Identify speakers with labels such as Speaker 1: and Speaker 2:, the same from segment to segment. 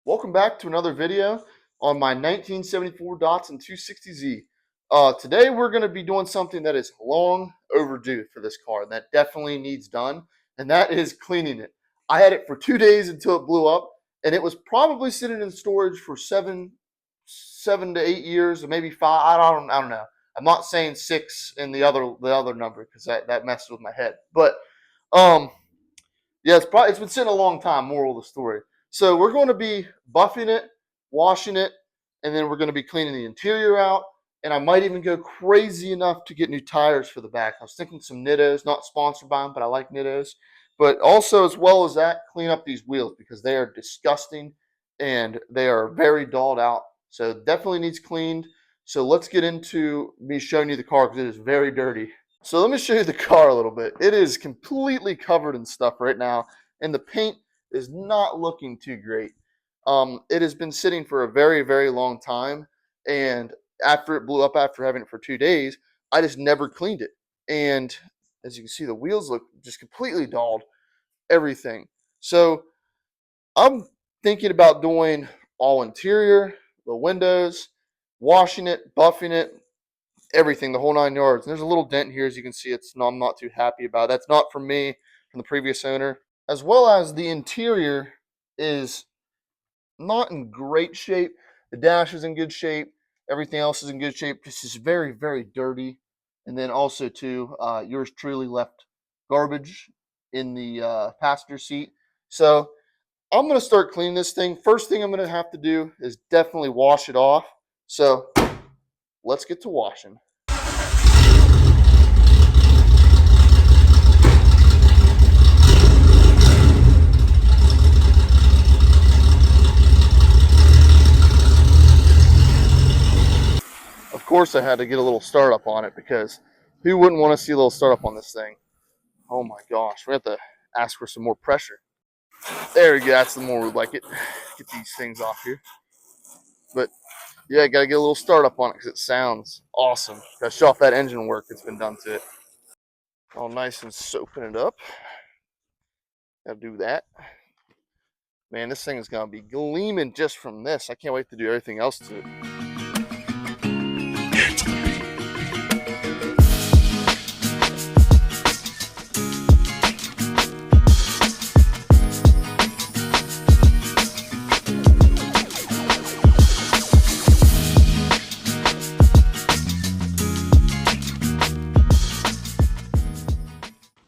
Speaker 1: Welcome back to another video on my 1974 Datsun 260Z. Today we're going to be doing something that is long overdue for this car and that definitely needs done, and that is cleaning it. I had it for 2 days until it blew up, and it was probably sitting in storage for seven to 8 years, or maybe five. I don't know. I'm not saying six in the other number because that messes with my head. But um, yeah, it's been sitting a long time. Moral of the story. So we're going to be buffing it, washing it, and then we're going to be cleaning the interior out. And I might even go crazy enough to get new tires for the back. I was thinking some Nittos, not sponsored by them, but I like Nittos. But also, as well as that, clean up these wheels because they are disgusting and they are very dulled out. So it definitely needs cleaned. So let's get into me showing you the car because it is very dirty. So let me show you the car a little bit. It is completely covered in stuff right now, and the paint is not looking too great. It has been sitting for a very, very long time, and after it blew up after having it for 2 days, I just never cleaned it. And as you can see, the wheels look just completely dulled, everything. So I'm thinking about doing all interior, the windows, washing it, buffing it, everything, the whole 9 yards. And there's a little dent here, as you can see. I'm not too happy about. That's not from me, from the previous owner. As well as the interior is not in great shape. The dash is in good shape. Everything else is in good shape. This is very, very dirty. And then also too, yours truly left garbage in the passenger seat. So I'm going to start cleaning this thing. First thing I'm going to have to do is definitely wash it off. So let's get to washing. Of course, I had to get a little startup on it because who wouldn't want to see a little startup on this thing? Oh my gosh, we have to ask for some more pressure. There we go. That's the more we like it. Get these things off here. But yeah, gotta get a little startup on it because it sounds awesome. Gotta show off that engine work that's been done to it. All nice and soaping it up. Gotta do that. Man, this thing is gonna be gleaming just from this. I can't wait to do everything else to it.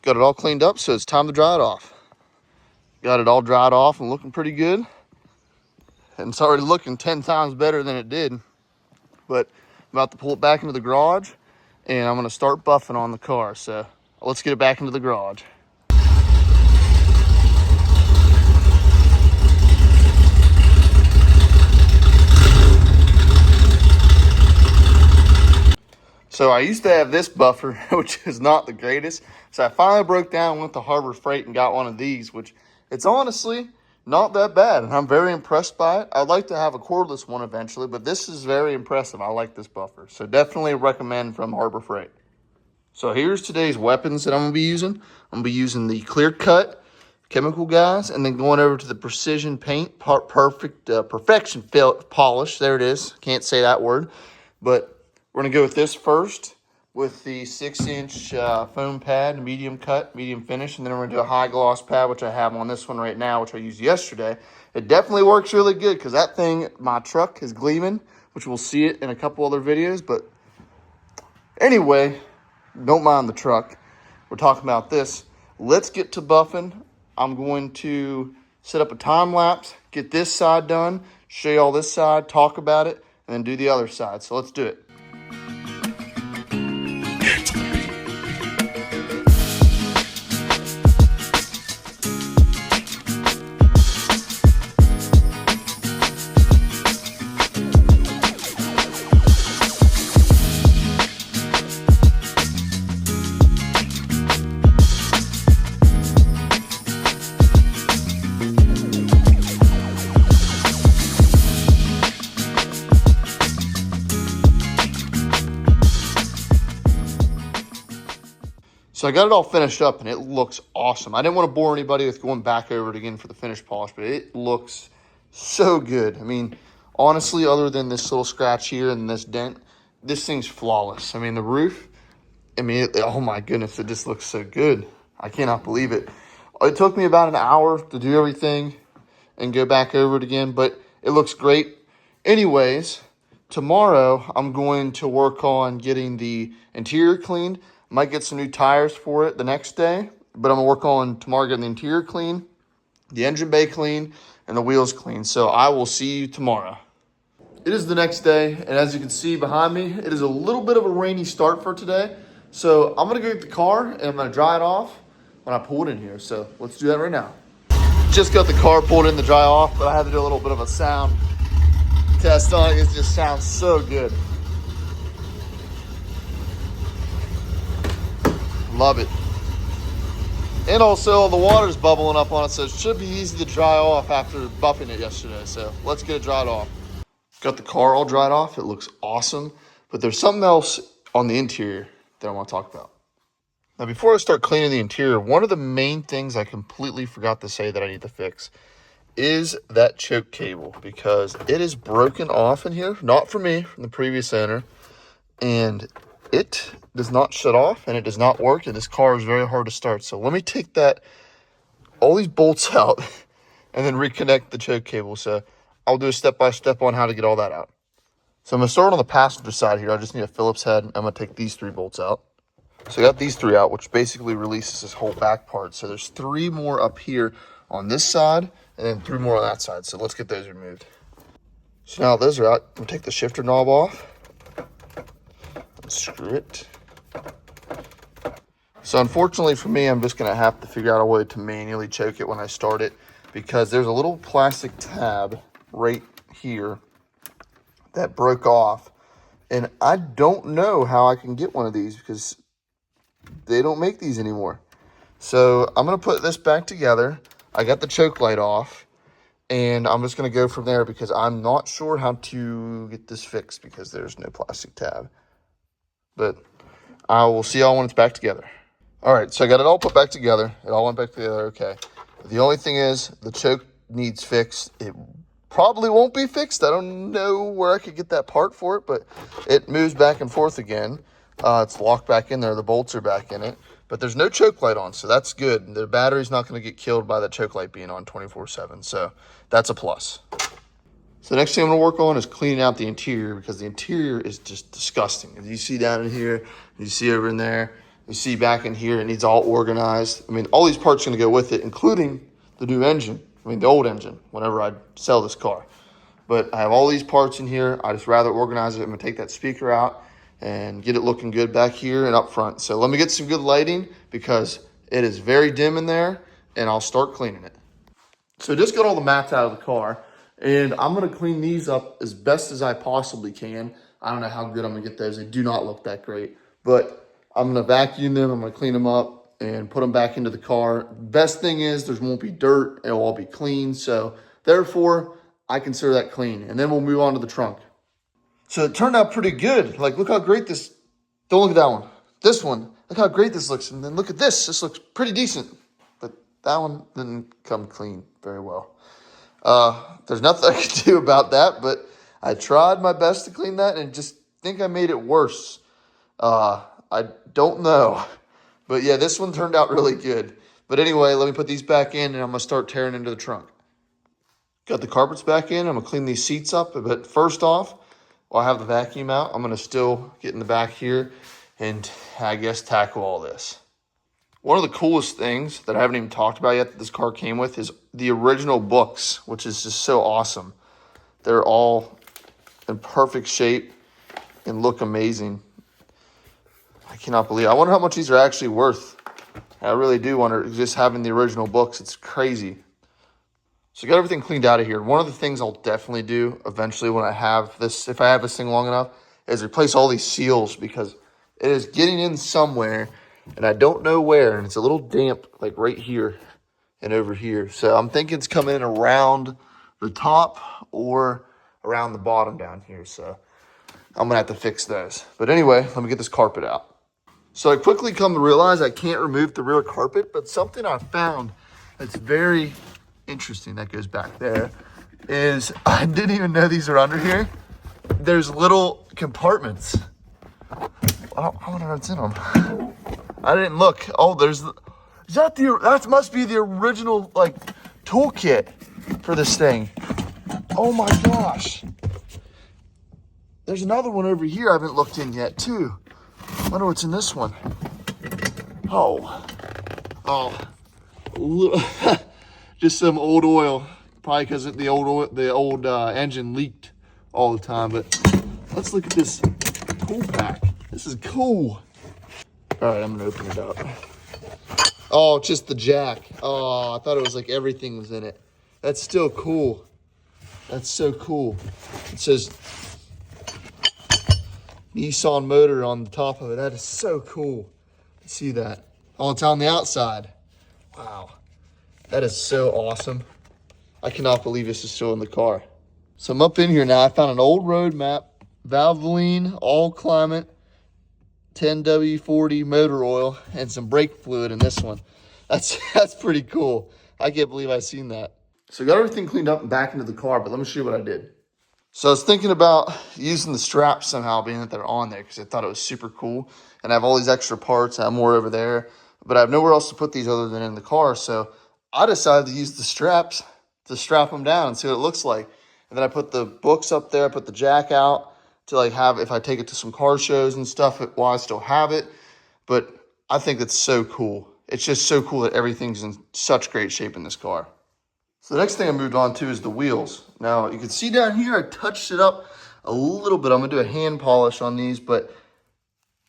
Speaker 1: Got it all cleaned up, so it's time to dry it off. Got it all dried off and looking pretty good. And it's already looking 10 times better than it did. But I'm about to pull it back into the garage, and I'm going to start buffing on the car. So let's get it back into the garage. So I used to have this buffer, which is not the greatest. So I finally broke down, went to Harbor Freight and got one of these, which it's honestly not that bad. And I'm very impressed by it. I'd like to have a cordless one eventually, but this is very impressive. I like this buffer. So definitely recommend from Harbor Freight. So here's today's weapons that I'm going to be using. I'm going to be using the Clear Cut chemical guys, and then going over to the Precision Paint Perfection Polish. There it is. Can't say that word, but we're going to go with this first with the 6-inch foam pad, medium cut, medium finish, and then we're going to do a high gloss pad, which I have on this one right now, which I used yesterday. It definitely works really good because that thing, my truck is gleaming, which we'll see it in a couple other videos. But anyway, don't mind the truck. We're talking about this. Let's get to buffing. I'm going to set up a time lapse, get this side done, show you all this side, talk about it, and then do the other side. So let's do it. So I got it all finished up, and it looks awesome. I didn't want to bore anybody with going back over it again for the finish polish, but it looks So good. I mean, honestly, other than this little scratch here and this dent, this thing's flawless. I mean, the roof, I mean, oh my goodness, it just looks so good. I cannot believe it. It took me about an hour to do everything and go back over it again, but it looks great. Anyways, tomorrow I'm going to work on getting the interior cleaned. Might get some new tires for it the next day, but I'm gonna work on tomorrow getting the interior clean, the engine bay clean, and the wheels clean. So I will see you tomorrow. It is the next day, and as you can see behind me, it is a little bit of a rainy start for today. So I'm gonna go get the car and I'm gonna dry it off when I pull it in here. So let's do that right now. Just got the car pulled in to dry off, but I had to do a little bit of a sound test on it. It just sounds so good. Love it. And also the water's bubbling up on it, so it should be easy to dry off after buffing it yesterday. So let's get it dried off. Got the car all dried off. It looks awesome, but there's something else on the interior that I want to talk about. Now, before I start cleaning the interior, one of the main things I completely forgot to say that I need to fix is that choke cable, because it is broken off in here, not for me, from the previous owner, and it does not shut off and it does not work, and this car is very hard to start. So let me take all these bolts out and then reconnect the choke cable. So I'll do a step-by-step on how to get all that out. So I'm gonna start on the passenger side here. I just need a Phillips head. I'm gonna take these 3 bolts out. So I got these 3 out, which basically releases this whole back part. So there's 3 more up here on this side and then 3 more on that side. So let's get those removed. So now those are out, I'm gonna take the shifter knob off. Screw it. So unfortunately for me, I'm just gonna have to figure out a way to manually choke it when I start it, because there's a little plastic tab right here that broke off. And I don't know how I can get one of these because they don't make these anymore. So I'm gonna put this back together. I got the choke light off, and I'm just gonna go from there because I'm not sure how to get this fixed because there's no plastic tab. But I will see y'all when it's back together. All right, so I got it all put back together. It all went back together okay. The only thing is the choke needs fixed. It probably won't be fixed. I don't know where I could get that part for it, but it moves back and forth again. It's locked back in there. The bolts are back in it, but there's no choke light on, so that's good. The battery's not going to get killed by the choke light being on 24/7, so that's a plus. So the next thing I'm going to work on is cleaning out the interior, because the interior is just disgusting. As you see down in here, you see over in there, you see back in here, it needs all organized. I mean, all these parts are going to go with it, including the new engine. I mean, the old engine, whenever I sell this car. But I have all these parts in here. I just rather organize it. I'm going to take that speaker out and get it looking good back here and up front. So let me get some good lighting because it is very dim in there, and I'll start cleaning it. So just got all the mats out of the car, and I'm going to clean these up as best as I possibly can. I don't know how good I'm going to get those. They do not look that great, but I'm going to vacuum them. I'm going to clean them up and put them back into the car. Best thing is there won't be dirt. It'll all be clean. So therefore, I consider that clean. And then we'll move on to the trunk. So it turned out pretty good. Like, look how great this, don't look at that one. This one, look how great this looks. And then look at this. This looks pretty decent. But that one didn't come clean very well. There's nothing I can do about that, but I tried my best to clean that and just think I made it worse. I don't know. But yeah, this one turned out really good. But anyway, let me put these back in and I'm going to start tearing into the trunk. Got the carpets back in. I'm going to clean these seats up. But first off, while I have the vacuum out, I'm going to still get in the back here and I guess tackle all this. One of the coolest things that I haven't even talked about yet that this car came with is the original books, which is just so awesome. They're all in perfect shape and look amazing. I cannot believe it. I wonder how much these are actually worth. I really do wonder, just having the original books. It's crazy. So I got everything cleaned out of here. One of the things I'll definitely do eventually when I have this, if I have this thing long enough, is replace all these seals because it is getting in somewhere and I don't know where. And it's a little damp like right here and over here. So I'm thinking it's coming in around the top or around the bottom down here. So I'm going to have to fix those. But anyway, let me get this carpet out. So I quickly come to realize I can't remove the rear carpet, but something I found that's very interesting that goes back there is I didn't even know these are under here. There's little compartments. I wonder what's in them. I didn't look. Oh, is that must be the original like toolkit for this thing. Oh my gosh. There's another one over here I haven't looked in yet too. Wonder what's in this one. Oh, just some old oil. Probably because the old engine leaked all the time. But let's look at this tool pack. This is cool. All right, I'm gonna open it up. Oh, just the jack. Oh, I thought it was like everything was in it. That's still cool. That's so cool. It says Nissan motor on the top of it. That is so cool. See that? Oh, it's on the outside. Wow. That is so awesome. I cannot believe this is still in the car. So I'm up in here now. I found an old road map, Valvoline, all climate, 10W40 motor oil, and some brake fluid in this one. That's pretty cool. I can't believe I've seen that. So I got everything cleaned up and back into the car, but let me show you what I did. So I was thinking about using the straps somehow, being that they're on there, because I thought it was super cool. And I have all these extra parts. I have more over there, but I have nowhere else to put these other than in the car. So I decided to use the straps to strap them down and see what it looks like. And then I put the books up there, I put the jack out to like have, if I take it to some car shows and stuff, while I still have it. But I think it's so cool. It's just so cool that everything's in such great shape in this car. So the next thing I moved on to is the wheels. Now you can see down here, I touched it up a little bit. I'm gonna do a hand polish on these, but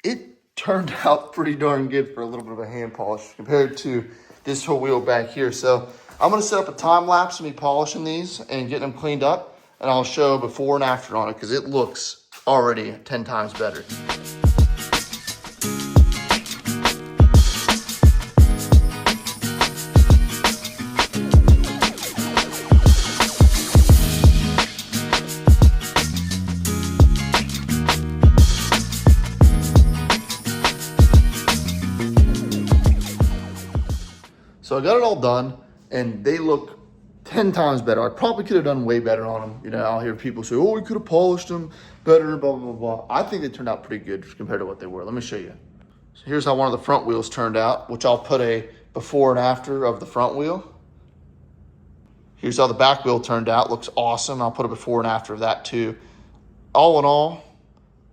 Speaker 1: it turned out pretty darn good for a little bit of a hand polish compared to this whole wheel back here. So I'm gonna set up a time lapse of me polishing these and getting them cleaned up, and I'll show before and after on it because it looks already 10 times better. So I got it all done, and they look 10 times better. I probably could have done way better on them. You know, I'll hear people say, oh, we could have polished them better, blah, blah, blah. I think they turned out pretty good compared to what they were. Let me show you. So here's how one of the front wheels turned out, which I'll put a before and after of the front wheel. Here's how the back wheel turned out. Looks awesome. I'll put a before and after of that too. All in all,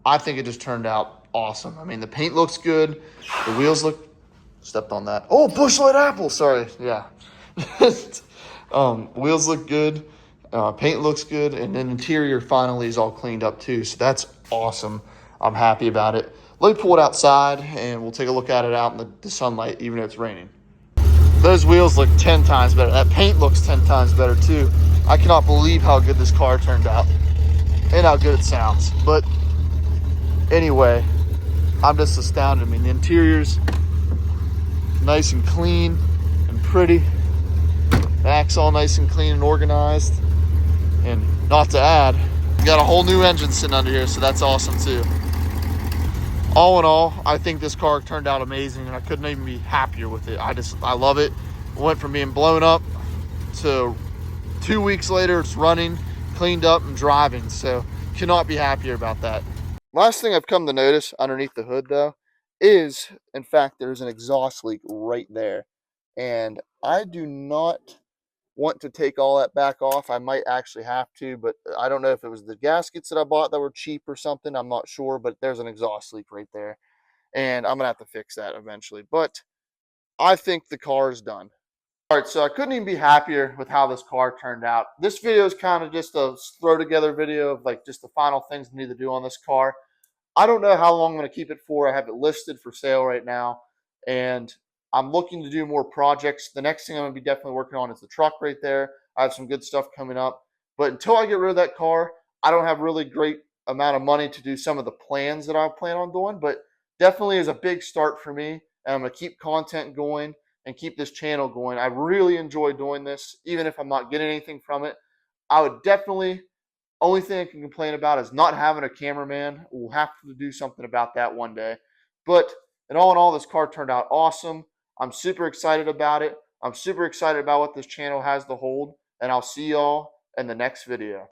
Speaker 1: I think it just turned out awesome. I mean, the paint looks good. The wheels look, stepped on that. Oh, Busch Light apple. Sorry. Yeah. Wheels look good. Paint looks good. And then interior finally is all cleaned up too. So that's awesome. I'm happy about it. Let me pull it outside and we'll take a look at it out in the sunlight, even if it's raining. Those wheels look 10 times better. That paint looks 10 times better too. I cannot believe how good this car turned out and how good it sounds. But anyway, I'm just astounded. I mean, the interior's nice and clean and pretty. Back's all nice and clean and organized. And not to add, we got a whole new engine sitting under here, so that's awesome too. All in all, I think this car turned out amazing, and I couldn't even be happier with it. I love it. It went from being blown up to 2 weeks later, it's running, cleaned up, and driving. So cannot be happier about that. Last thing I've come to notice underneath the hood, though, is, in fact, there's an exhaust leak right there. And I do not want to take all that back off. I might actually have to, but I don't know if it was the gaskets that I bought that were cheap or something. I'm not sure, but there's an exhaust leak right there. And I'm going to have to fix that eventually. But I think the car is done. All right, so I couldn't even be happier with how this car turned out. This video is kind of just a throw together video of like just the final things I need to do on this car. I don't know how long I'm going to keep it for. I have it listed for sale right now, and I'm looking to do more projects. The next thing I'm going to be definitely working on is the truck right there. I have some good stuff coming up. But until I get rid of that car, I don't have really great amount of money to do some of the plans that I plan on doing, but definitely is a big start for me. And I'm going to keep content going and keep this channel going. I really enjoy doing this, even if I'm not getting anything from it. I would definitely, only thing I can complain about is not having a cameraman. We'll have to do something about that one day. But in all, this car turned out awesome. I'm super excited about it. I'm super excited about what this channel has to hold. And I'll see y'all in the next video.